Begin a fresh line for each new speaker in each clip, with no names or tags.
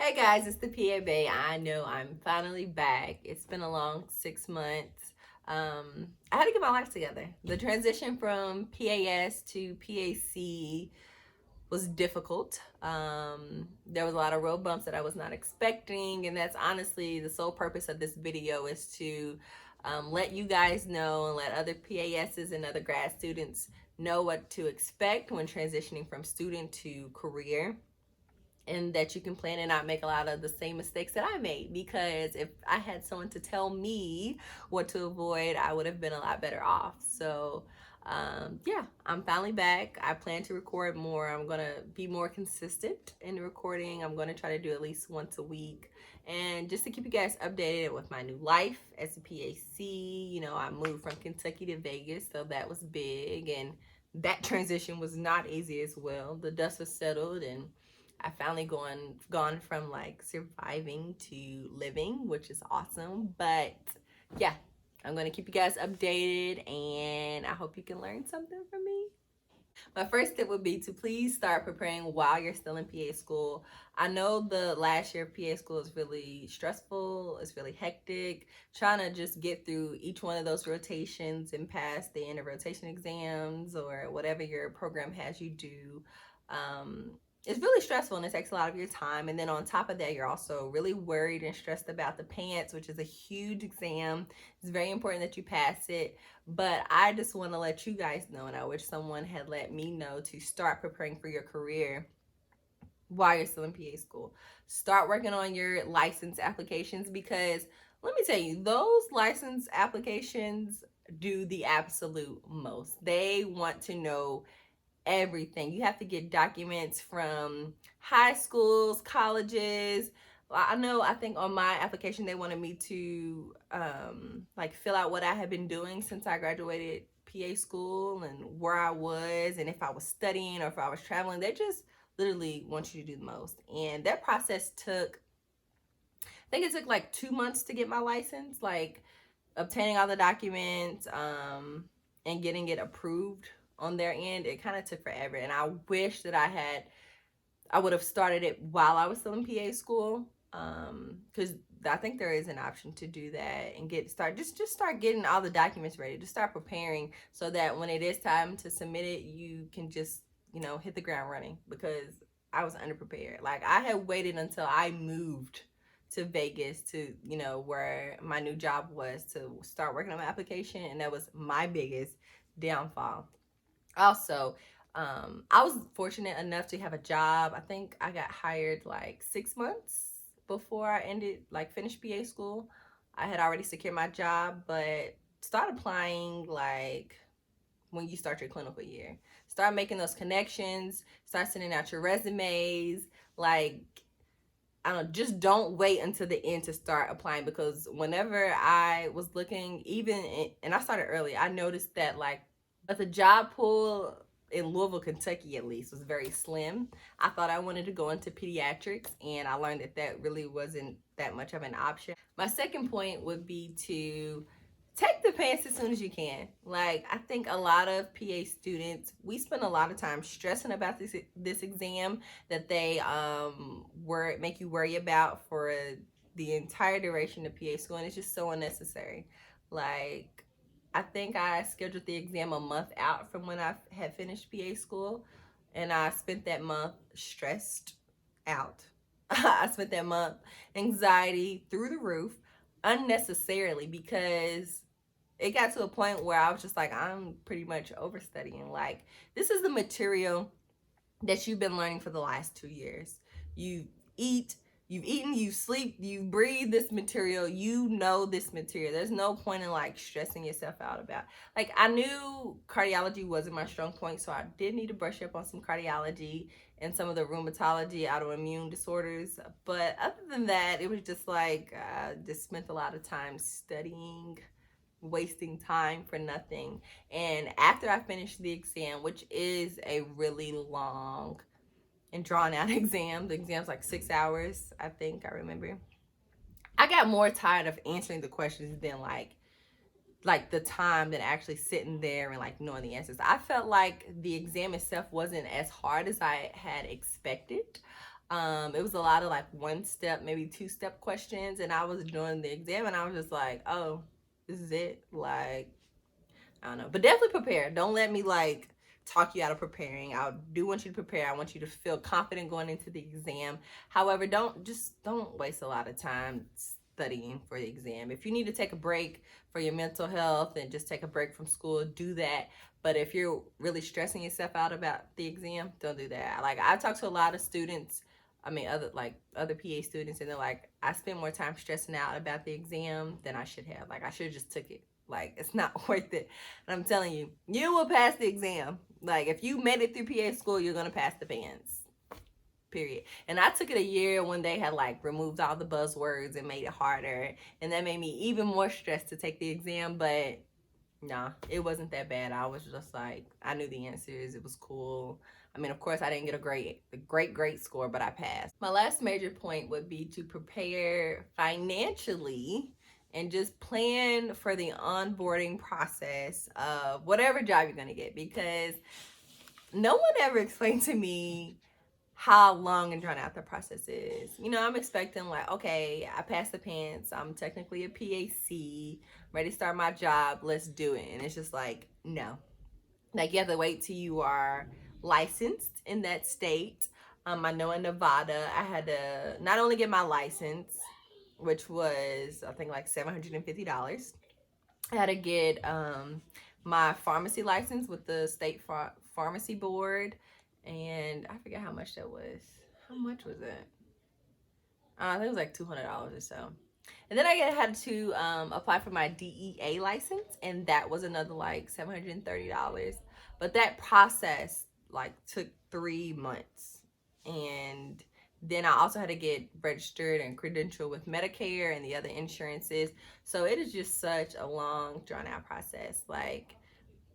Hey guys, it's thePAbae. I know I'm finally back. It's been a long 6 months. I had to get my life together. The transition from PAS to PAC was difficult. There was a lot of road bumps that I was not expecting, and that's honestly the sole purpose of this video is to let you guys know and let other PASs and other grad students know what to expect when transitioning from student to career, and that you can plan and not make a lot of the same mistakes that I made, because if I had someone to tell me what to avoid, I would have been a lot better off. So yeah, I'm finally back. I plan to record more. I'm gonna be more consistent in recording. I'm gonna try to do at least once a week, and just to keep you guys updated with my new life as a PAC. I moved from Kentucky to Vegas, so that was big, and that transition was not easy as well. The dust was settled, and I finally gone from like surviving to living, which is awesome. But yeah, I'm gonna keep you guys updated, and I hope you can learn something from me. My first tip would be to please start preparing while you're still in PA school. I know the last year of PA school is really stressful, it's really hectic. Trying to just get through each one of those rotations and pass the end of rotation exams or whatever your program has you do. It's really stressful, and it takes a lot of your time. And then on top of that, you're also really worried and stressed about the PANCE, which is a huge exam. It's very important that you pass it. But I just want to let you guys know, and I wish someone had let me know, to start preparing for your career while you're still in PA school. Start working on your license applications, because let me tell you, those license applications do the absolute most. They want to know everything. You have to get documents from high schools, colleges. I think on my application they wanted me to like fill out what I had been doing since I graduated PA school, and where I was, and if I was studying or if I was traveling. They just literally want you to do the most. And that process took, I think it took like 2 months to get my license, like obtaining all the documents, and getting it approved on their end. It kind of took forever, and I wish that I would have started it while I was still in PA school, because I think there is an option to do that and just start getting all the documents ready, just start preparing, so that when it is time to submit it, you can just hit the ground running. Because I was underprepared. Like, I had waited until I moved to Vegas, to where my new job was, to start working on my application, and that was my biggest downfall. Also, I was fortunate enough to have a job. I think I got hired like 6 months before I finished PA school. I had already secured my job, but start applying like when you start your clinical year. Start making those connections, start sending out your resumes. Like, I don't know, just don't wait until the end to start applying, because whenever I was looking, and I started early, I noticed that like, but the job pool in Louisville, Kentucky, at least, was very slim. I thought I wanted to go into pediatrics, and I learned that that really wasn't that much of an option. My second point would be to take the PANCE as soon as you can. Like, I think a lot of PA students, we spend a lot of time stressing about this exam that they make you worry about for the entire duration of PA school, and it's just so unnecessary. Like, I think I scheduled the exam a month out from when I had finished PA school, and I spent that month stressed out. I spent that month anxiety through the roof unnecessarily, because it got to a point where I was just like, I'm pretty much overstudying. Like, this is the material that you've been learning for the last 2 years. You eat, you've eaten, you sleep, you breathe this material. You know this material. There's no point in like stressing yourself out about. Like, I knew cardiology wasn't my strong point, so I did need to brush up on some cardiology and some of the rheumatology, autoimmune disorders. But other than that, it was just like I just spent a lot of time studying, wasting time for nothing. And after I finished the exam, which is a really long and drawn out exam, the exam's like 6 hours, I think, I remember, I got more tired of answering the questions than like the time than actually sitting there and like knowing the answers. I felt like the exam itself wasn't as hard as I had expected. It was a lot of like one step, maybe two step questions, and I was doing the exam, and I was just like, oh, this is it. Like, I don't know, but definitely prepare. Don't let me like talk you out of preparing. I do want you to prepare. I want you to feel confident going into the exam. However, don't waste a lot of time studying for the exam. If you need to take a break for your mental health and just take a break from school, do that. But if you're really stressing yourself out about the exam, don't do that. Like, I talk to a lot of students, I mean, other PA students, and they're like, I spend more time stressing out about the exam than I should have. Like, I should have just took it. Like, it's not worth it. And I'm telling you, you will pass the exam. Like, if you made it through PA school, you're gonna pass the bands. Period. And I took it a year when they had like removed all the buzzwords and made it harder, and that made me even more stressed to take the exam. But nah, it wasn't that bad. I was just like, I knew the answers. It was cool. I mean, of course, I didn't get a great score, but I passed. My last major point would be to prepare financially and just plan for the onboarding process of whatever job you're going to get, because no one ever explained to me how long and drawn out the process is. You know, I'm expecting like, okay, I passed the pants, I'm technically a PAC, ready to start my job, let's do it. And it's just like, no. Like, you have to wait till you are licensed in that state. I know in Nevada, I had to not only get my license, which was I think like $750. I had to get my pharmacy license with the state pharmacy board, and I forget how much that was. How much was it? I think it was like $200 or so. And then I had to apply for my DEA license, and that was another like $730. But that process like took 3 months, and then I also had to get registered and credentialed with Medicare and the other insurances. So it is just such a long, drawn out process. Like,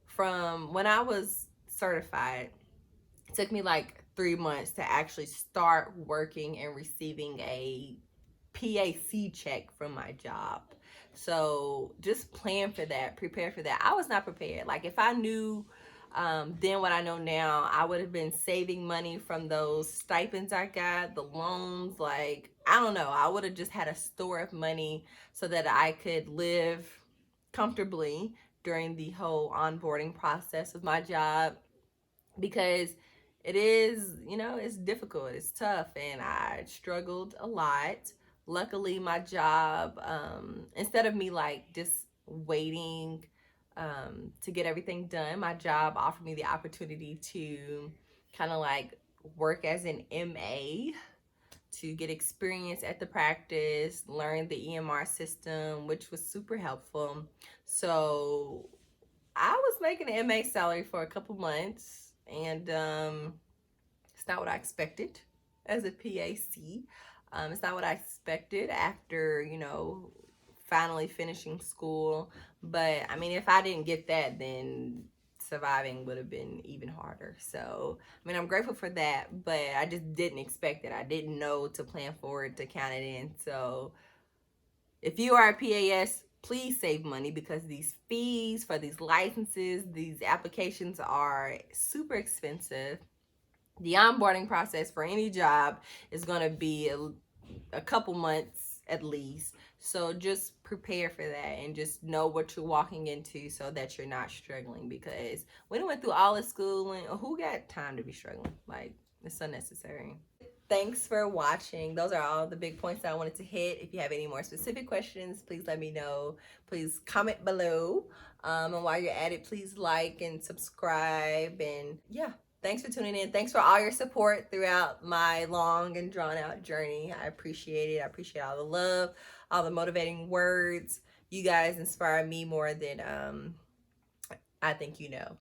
from when I was certified, it took me like 3 months to actually start working and receiving a PAC check from my job. So just plan for that, prepare for that. I was not prepared. Like, if I knew then what I know now, I would have been saving money from those stipends I got, the loans. Like, I don't know, I would have just had a store of money so that I could live comfortably during the whole onboarding process of my job, because it is, you know, it's difficult, it's tough, and I struggled a lot. Luckily, my job, instead of me like just waiting to get everything done, my job offered me the opportunity to kind of like work as an MA to get experience at the practice, learn the EMR system, which was super helpful. So I was making an MA salary for a couple months, and it's not what I expected as a PAC. It's not what I expected after, you know, finally finishing school. But I mean, if I didn't get that, then surviving would have been even harder. So, I mean, I'm grateful for that, but I just didn't expect it. I didn't know to plan for it, to count it in. So, if you are a PAS, please save money, because these fees for these licenses, these applications are super expensive. The onboarding process for any job is going to be a couple months at least. So just prepare for that and just know what you're walking into so that you're not struggling, because when we went through all the schooling, who got time to be struggling? Like, it's unnecessary. Thanks for watching. Those are all the big points that I wanted to hit. If you have any more specific questions, please let me know. Please comment below. And while you're at it, please like and subscribe. And yeah, thanks for tuning in. Thanks for all your support throughout my long and drawn out journey. I appreciate it. I appreciate all the love, all the motivating words. You guys inspire me more than I think you know.